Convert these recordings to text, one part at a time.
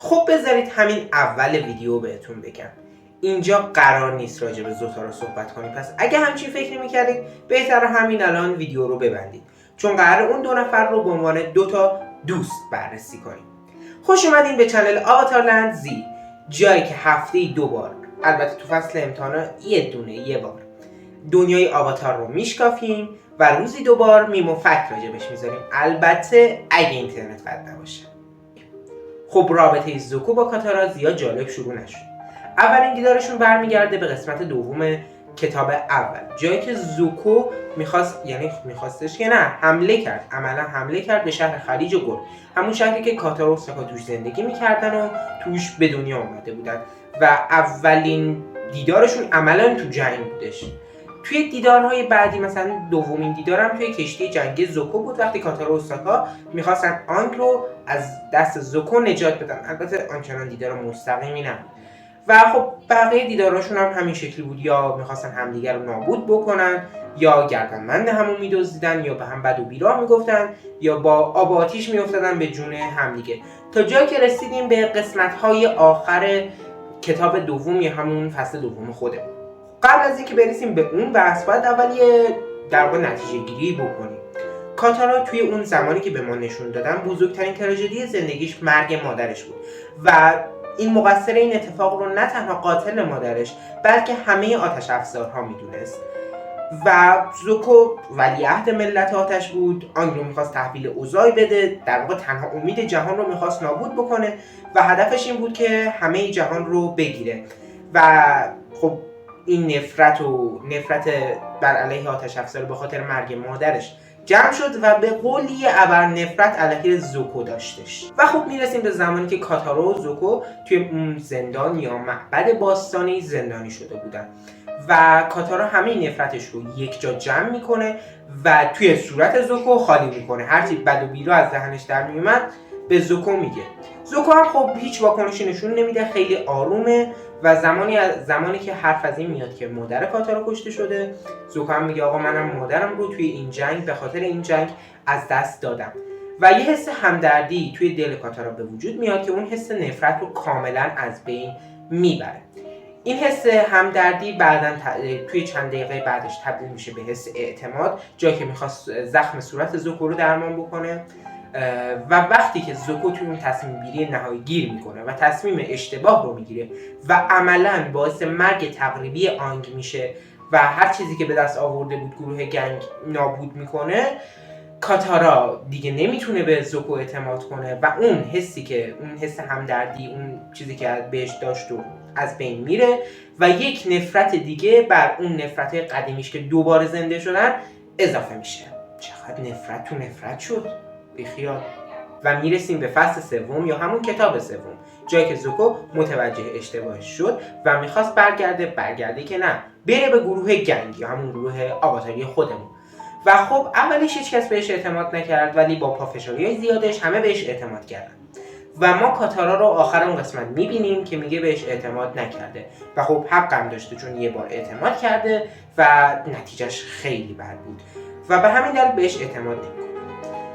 خب بذارید همین اول ویدیو بهتون بگم اینجا قرار نیست راجع به زوتارو صحبت کنیم، پس اگه همچین فکری میکردید بهتره همین الان ویدیو رو ببندید، چون قرار اون دو نفر رو به عنوان دو تا دوست بررسی کنیم. خوش اومدین به چنل آواتارلند زی، جایی که هفته‌ای 2 بار، البته تو فصل امتحانا یه بار دنیای آواتار رو میشکافیم و روزی 2 بار میم و فکت راجبش میذاریم، البته اگه اینترنت بد نباشه. خب رابطه زوکو با کاتارا زیاد جالب شروع نشد. اولین دیدارشون برمیگرده به قسمت دوم کتاب اول، جایی که زوکو میخواستش که نه عملا حمله کرد به شهر خلیج گل، همون شهری که کاتارا و ساکا توش زندگی میکردن و توش به دنیا اومده بودن و اولین دیدارشون عملا تو جنگ بودش. توی دیدارهای بعدی مثلا دومین دیدارم توی کشتی جنگی زوکو بود، وقتی کاتارا و ساکا میخواستن آنگ رو از دست زوکو نجات بدن، البته آنچنان دیدار مستقیمی نبود. و خب بقیه دیداراشون هم همین شکلی بود، یا میخواستن همدیگر رو نابود بکنن، یا گردنبند همون میدزدیدن، یا به هم بد و بیراه میگفتن، یا با آب و آتیش میافتادن به جون همدیگه، تا جایی که رسیدیم به قسمت‌های آخر کتاب دوم یا همون فصل دوم خودمون. قبل از اینکه برسیم به اون بحث باید اول در واقع نتیجه گیری بکنیم. کاتارا توی اون زمانی که به ما نشون دادن بزرگترین تراژدی زندگیش مرگ مادرش بود و این مقصر این اتفاق رو نه تنها قاتل مادرش بلکه همه آتش افزارها میدونست و زوکو ولیعهد ملت آتش بود. آن رو میخواست تحویل اوضاع بده، در واقع تنها امید جهان رو میخواست نابود بکنه و هدفش این بود که همه جهان رو بگیره و خب این نفرت بر علیه آتش افزار به خاطر مرگ مادرش جمع شد و به قولی ابر نفرت علیه زوکو داشتش. و خب میرسیم به زمانی که کاتارا و زوکو توی اون زندان یا معبد باستانی زندانی شده بودن و کاتارا همه نفرتش رو یک جا جمع میکنه و توی صورت زوکو خالی میکنه، هرچی بد و بیرا از دهنش در میومد به زوکو میگه. زوکو هم خب هیچ واکنشی نشون نمیده، خیلی آرومه و زمانی که حرف از این میاد که مادر کاتارا کشته شده، زوکو هم میگه آقا منم مادرم رو توی این جنگ به خاطر این جنگ از دست دادم و یه حس همدردی توی دل کاتارا به وجود میاد که اون حس نفرت رو کاملا از بین میبره. این حس همدردی بعداً توی چند دقیقه بعدش تبدیل میشه به حس اعتماد، جایی که میخواست زخم صورت زوکو رو درمان بکنه و وقتی که زوکو توی اون تصمیم گیری نهایی گیر میکنه و تصمیم اشتباه رو میگیره و عملاً باعث مرگ تقریبی آنگ میشه و هر چیزی که به دست آورده بود گروه گنگ نابود میکنه، کاتارا دیگه نمیتونه به زوکو اعتماد کنه و اون حس همدردی، اون چیزی که بهش داشت و از بین میره و یک نفرت دیگه بر اون نفرت قدیمیش که دوباره زنده شدن اضافه میشه. چقدر نفرت تو نفرت شد، بیخیال. و میرسیم به فصل سوم یا همون کتاب سوم، جایی که زوکو متوجه اشتباهش شد و میخواست برگرده که نه، بره به گروه گنگ یا همون گروه آواتاری خودمون. و خب اولش هیچ کس بهش اعتماد نکرد، ولی با پافشاری‌های زیادش همه بهش اعتماد کردن و ما کاتارا رو آخر اون قسمت میبینیم که میگه بهش اعتماد نکرده و خب حقم داشته، چون یه بار اعتماد کرده و نتیجهش خیلی بد بود و به همین دلیل بهش اعتماد نمیکنه.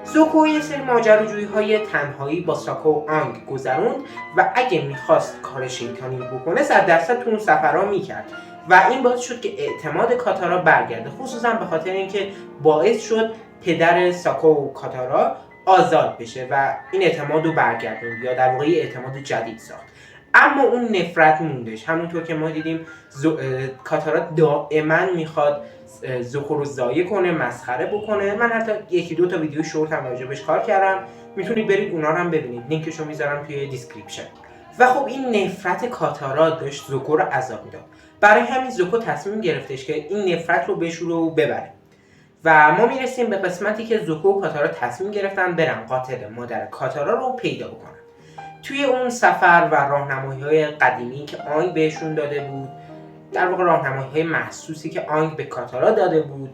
زوکو یه سری ماجراجویی‌های تنهایی با ساکا و آنگ گذروند و اگه میخواست کار شیطانی بکنه 100% تو اون سفرها میکرد و این باعث شد که اعتماد کاتارا برگرده، خصوصا به خاطر اینکه باعث شد پدر ساکا و کاتارا آزاد بشه و این اعتماد رو برگردوند یا در واقع اعتماد جدید ساخت. اما اون نفرت موندش، همونطور که ما دیدیم کاتارا دائما میخواد زوکو رو ضایع کنه، مسخره بکنه. من حتی 1-2 تا ویدیو شورت هم راجبش کار کردم، میتونید برید اونا رو هم ببینید، لینکشو میذارم توی دیسکریپشن. و خب این نفرت کاتارا داشت زوکو رو عذاب میداد، برای همین زوکو تصمیم گرفتش که این نفرت رو بشوره و ببره و ما میرسیم به قسمتی که زوکو و کاتارا تصمیم گرفتن برن قاتل مادر کاتارا رو پیدا بکنن. توی اون سفر و راهنمایی‌های قدیمی که آنگ بهشون داده بود، در واقع راهنمایی‌های محسوسی که آنگ به کاتارا داده بود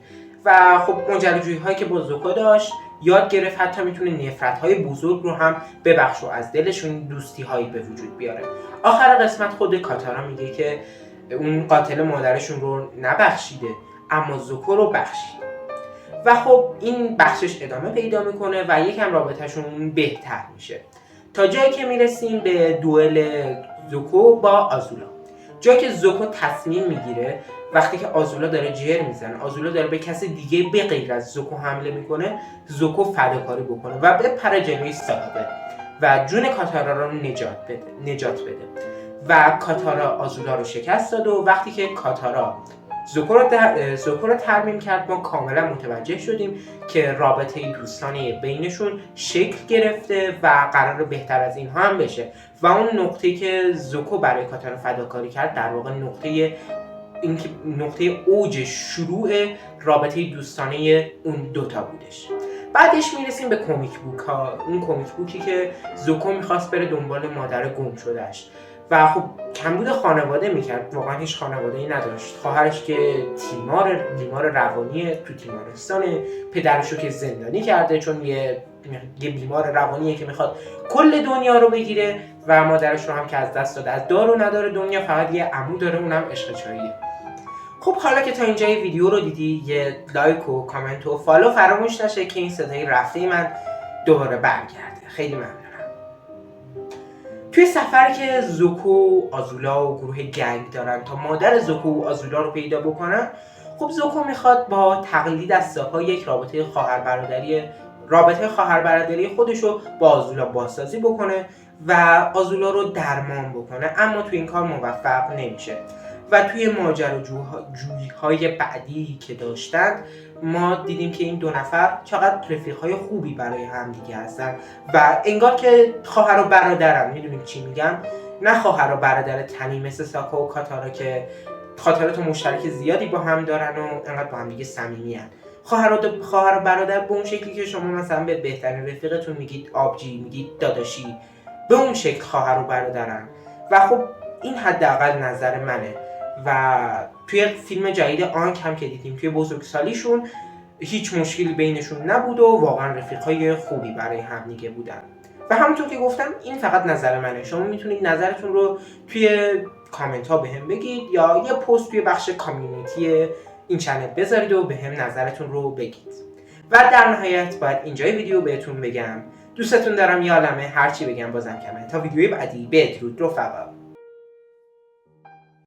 و خب ماجراجویی‌هایی که با زوکو داشت، یاد گرفت حتی میتونه نفرت‌های بزرگ رو هم ببخشه و از دلشون دوستی‌هایی به وجود بیاره. آخر قسمت خود کاتارا میگه که اون قاتل مادرشون رو نبخشیده اما زوکو رو بخشید و خب این بخشش ادامه پیدا میکنه و یکم رابطهشون بهتر میشه تا جایی که میرسیم به دوئل زوکو با آزولا. جایی که زوکو تصمیم میگیره وقتی که آزولا داره جر میزنه، آزولا داره به کسی دیگه به غیر از زوکو حمله میکنه، زوکو فداکاری بکنه و بپره جلوی ساقه و جون کاتارا رو نجات بده و کاتارا آزولا رو شکست داد. و وقتی که کاتارا زوکو رو ترمیم کرد، ما کاملا متوجه شدیم که رابطه دوستانه بینشون شکل گرفته و قرار بهتر از اینها هم بشه و اون نقطه‌ای که زوکو برای کاتارا فداکاری کرد در واقع نقطه اوج شروع رابطه دوستانه اون دوتا بودش. بعدش میرسیم به کمیک بوک ها، اون کمیک بوکی که زوکو میخواست بره دنبال مادر گم شدهش و خب کمبود خانواده میکرد، واقعا هیچ خانواده‌ای نداشت. خواهرش که بیمار روانی تو تیمارستانه، پدرشو که زندانی کرده چون یه بیمار روانیه که میخواد کل دنیا رو بگیره و مادرش رو هم که از دست داده. از دار و ندار دنیا فقط یه عمو داره، اونم عشق چاییه. خب حالا که تا اینجای ویدیو رو دیدی، یه لایک و کامنت و فالو فراموش نشه که این صدای رفته من دوباره برگرده. خیلی ممنونم. توی سفر که زوکو، آزولا و گروه گنگ دارن تا مادر زوکو و آزولا رو پیدا بکنن، خب زوکو میخواد با تقلید از ساپا یک رابطه خواهر برادری خودش رو با آزولا بازسازی بکنه و آزولا رو درمان بکنه، اما توی این کار موفق نمیشه و توی ماجراجویی‌های بعدی که داشتن ما دیدیم که این دو نفر چقدر رفیق‌های خوبی برای هم دیگه هستن و انگار که خواهر و برادرن. میدونیم چی میگم؟ نه خواهر و برادر تنی مثل ساکا و کاتارا که خاطرات مشترک زیادی با هم دارن و انقدر با هم دیگه صمیمی‌ان. خواهر و برادر به اون شکلی که شما مثلا به بهترین رفیقتون میگید آبجی، میگید داداشی، به اون شکل خواهر و برادرن و خب این حداقل نظر منه. و توی فیلم جدید آنک هم که دیدیم توی بزرگسالیشون هیچ مشکلی بینشون نبود و واقعا رفیقای خوبی برای هم دیگه بودن. و همونطور که گفتم این فقط نظر منه، شما میتونید نظرتون رو توی کامنت ها بهم بگید یا یه پست توی بخش کامیونیتی این چنل بذارید و بهم نظرتون رو بگید. و در نهایت باید اینجای ویدیو بهتون بگم دوستتون دارم، یادمه هرچی بگم بازم کمه. تا ویدیوی بعدی بدرود رفقا.